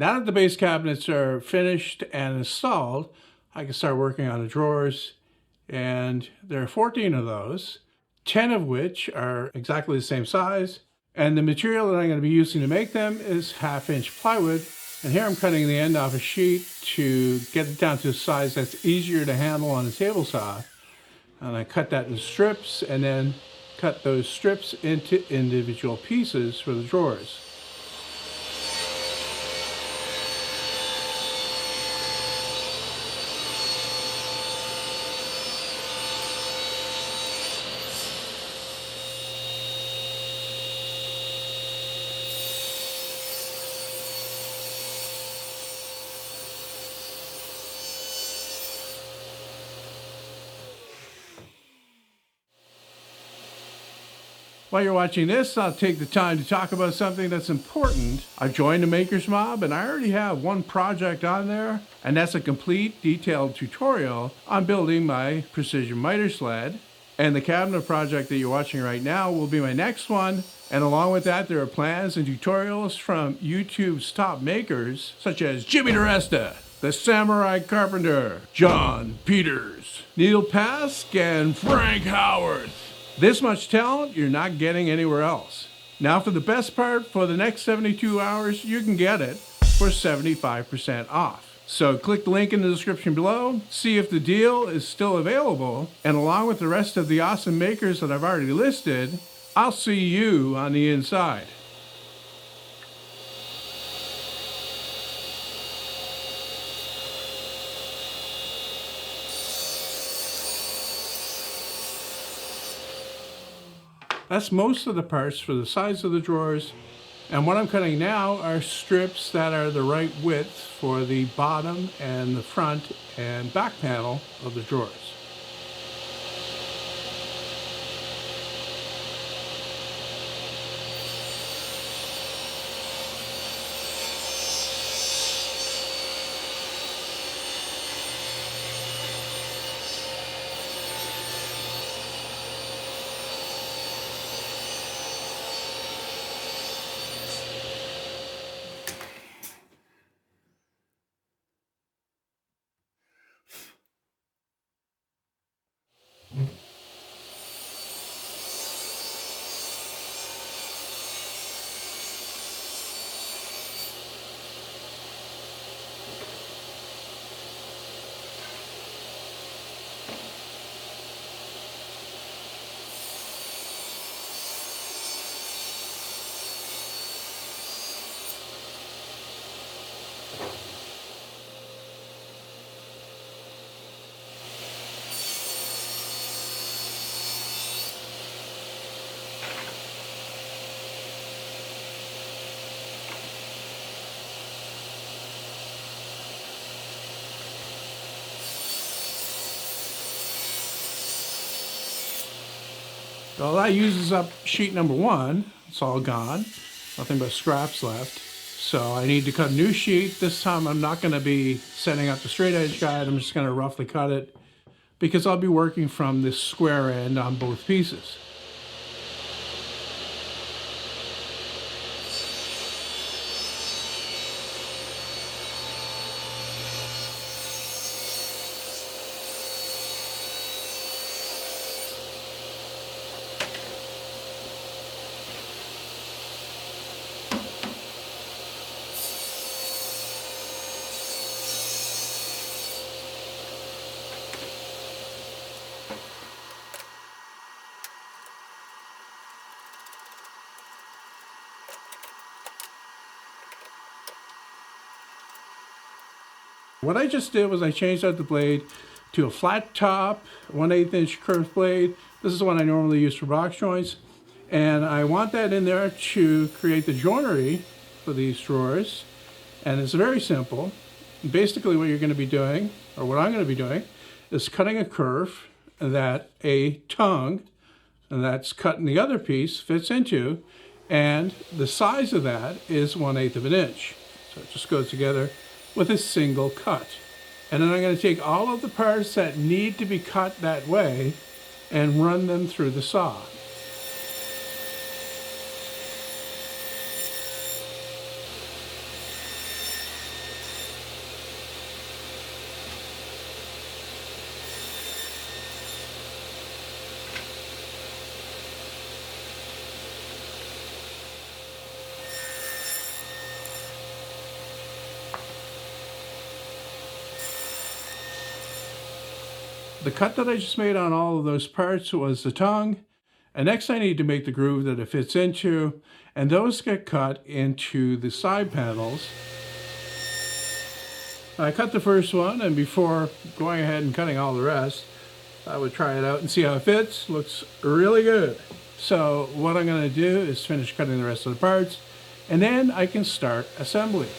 Now that the base cabinets are finished and installed, I can start working on the drawers. And there are 14 of those, 10 of which are exactly the same size. And the material that I'm going to be using to make them is 1/2-inch plywood. And here I'm cutting the end off a sheet to get it down to a size that's easier to handle on a table saw. And I cut that in strips and then cut those strips into individual pieces for the drawers. While you're watching this, I'll take the time to talk about something that's important. I've joined the Makers Mob and I already have one project on there, and that's a complete detailed tutorial on building my precision miter sled. And the cabinet project that you're watching right now will be my next one. And along with that, there are plans and tutorials from YouTube's top makers, such as Jimmy DeResta, the Samurai Carpenter, John Peters, Neil Pask, and Frank Howard. This much talent you're not getting anywhere else. Now for the best part, for the next 72 hours, you can get it for 75% off. So click the link in the description below, see if the deal is still available, and along with the rest of the awesome makers that I've already listed, I'll see you on the inside. That's most of the parts for the size of the drawers. And what I'm cutting now are strips that are the right width for the bottom and the front and back panel of the drawers. Well, that uses up sheet number 1. It's all gone. Nothing but scraps left. So I need to cut a new sheet. This time I'm not going to be setting up the straight edge guide. I'm just going to roughly cut it because I'll be working from this square end on both pieces. What I just did was I changed out the blade to a flat top, 1/8 inch curved blade. This is the one I normally use for box joints. And I want that in there to create the joinery for these drawers. And it's very simple. Basically what you're going to be doing, or what I'm going to be doing, is cutting a curve that a tongue that's cut in the other piece fits into. And the size of that is 1/8 of an inch. So it just goes together with a single cut. And then I'm going to take all of the parts that need to be cut that way and run them through the saw. The cut that I just made on all of those parts was the tongue. And next I need to make the groove that it fits into, and those get cut into the side panels. I cut the first one, and before going ahead and cutting all the rest, I would try it out and see how it fits. Looks really good. So what I'm going to do is finish cutting the rest of the parts, and then I can start assembly.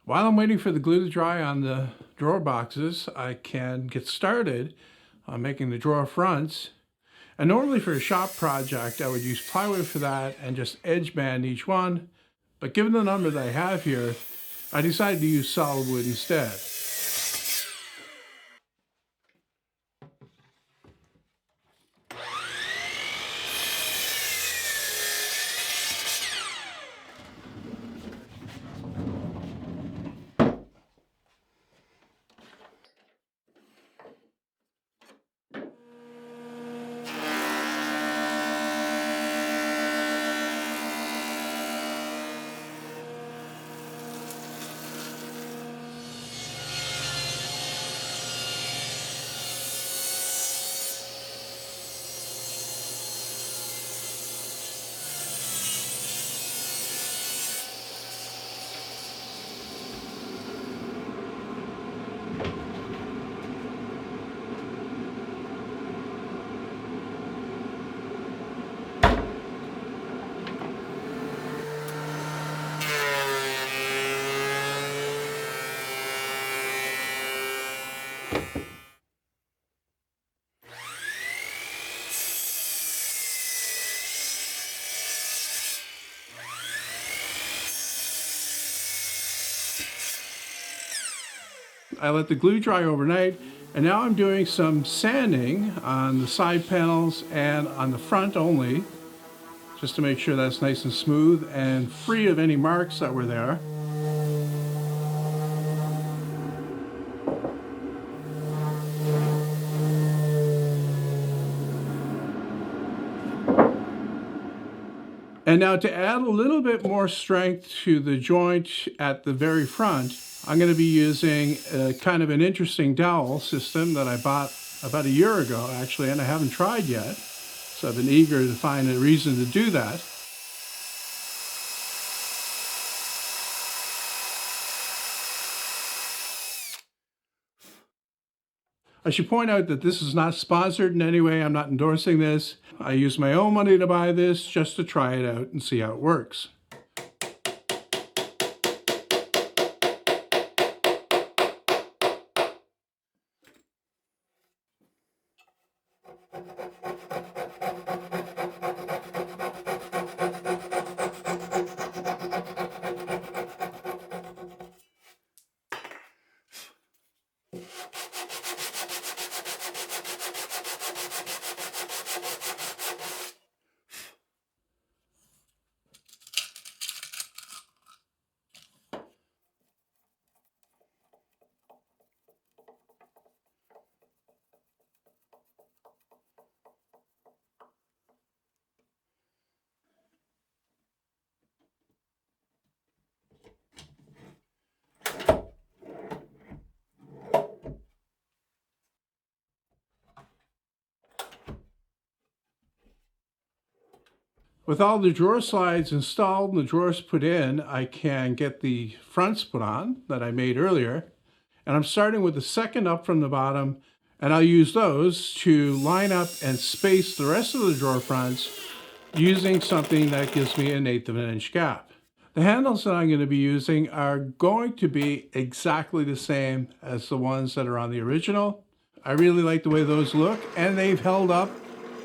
While I'm waiting for the glue to dry on the drawer boxes, I can get started on making the drawer fronts. And normally for a shop project, I would use plywood for that and just edge band each one. But given the number that I have here, I decided to use solid wood instead. I let the glue dry overnight, and now I'm doing some sanding on the side panels and on the front only, just to make sure that's nice and smooth and free of any marks that were there. And now to add a little bit more strength to the joint at the very front, I'm going to be using kind of an interesting dowel system that I bought about a year ago, actually, and I haven't tried yet. So I've been eager to find a reason to do that. I should point out that this is not sponsored in any way. I'm not endorsing this. I used my own money to buy this just to try it out and see how it works. With all the drawer slides installed and the drawers put in, I can get the fronts put on that I made earlier. And I'm starting with the second up from the bottom, and I'll use those to line up and space the rest of the drawer fronts using something that gives me 1/8 of an inch gap. The handles that I'm going to be using are going to be exactly the same as the ones that are on the original. I really like the way those look, and they've held up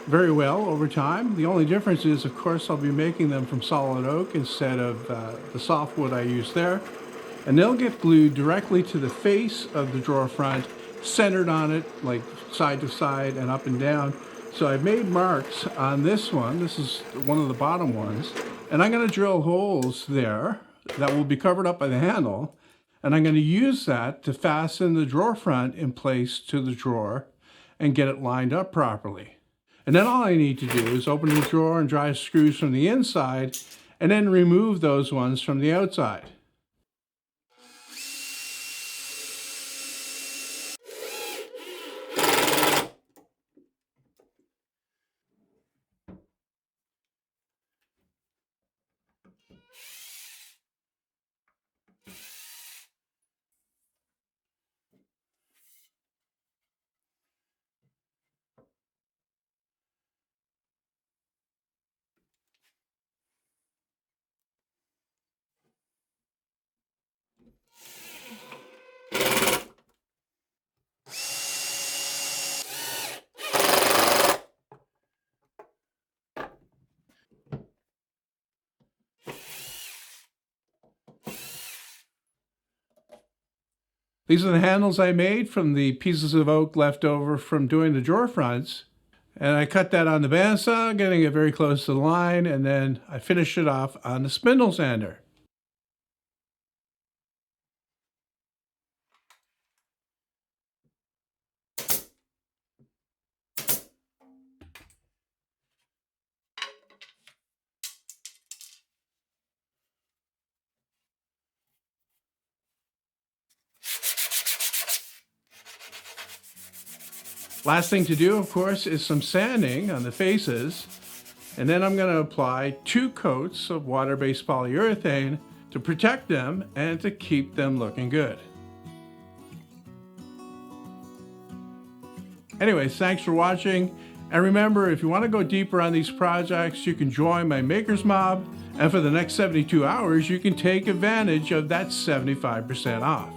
very well over time. The only difference is, of course, I'll be making them from solid oak instead of the softwood I used there. And they'll get glued directly to the face of the drawer front, centered on it, like side to side and up and down. So I've made marks on this one. This is one of the bottom ones. And I'm going to drill holes there that will be covered up by the handle. And I'm going to use that to fasten the drawer front in place to the drawer and get it lined up properly. And then all I need to do is open the drawer and drive screws from the inside and then remove those ones from the outside. These are the handles I made from the pieces of oak left over from doing the drawer fronts. And I cut that on the bandsaw, getting it very close to the line, and then I finished it off on the spindle sander. Last thing to do, of course, is some sanding on the faces. And then I'm going to apply 2 coats of water-based polyurethane to protect them and to keep them looking good. Anyways, thanks for watching. And remember, if you want to go deeper on these projects, you can join my Makers Mob. And for the next 72 hours, you can take advantage of that 75% off.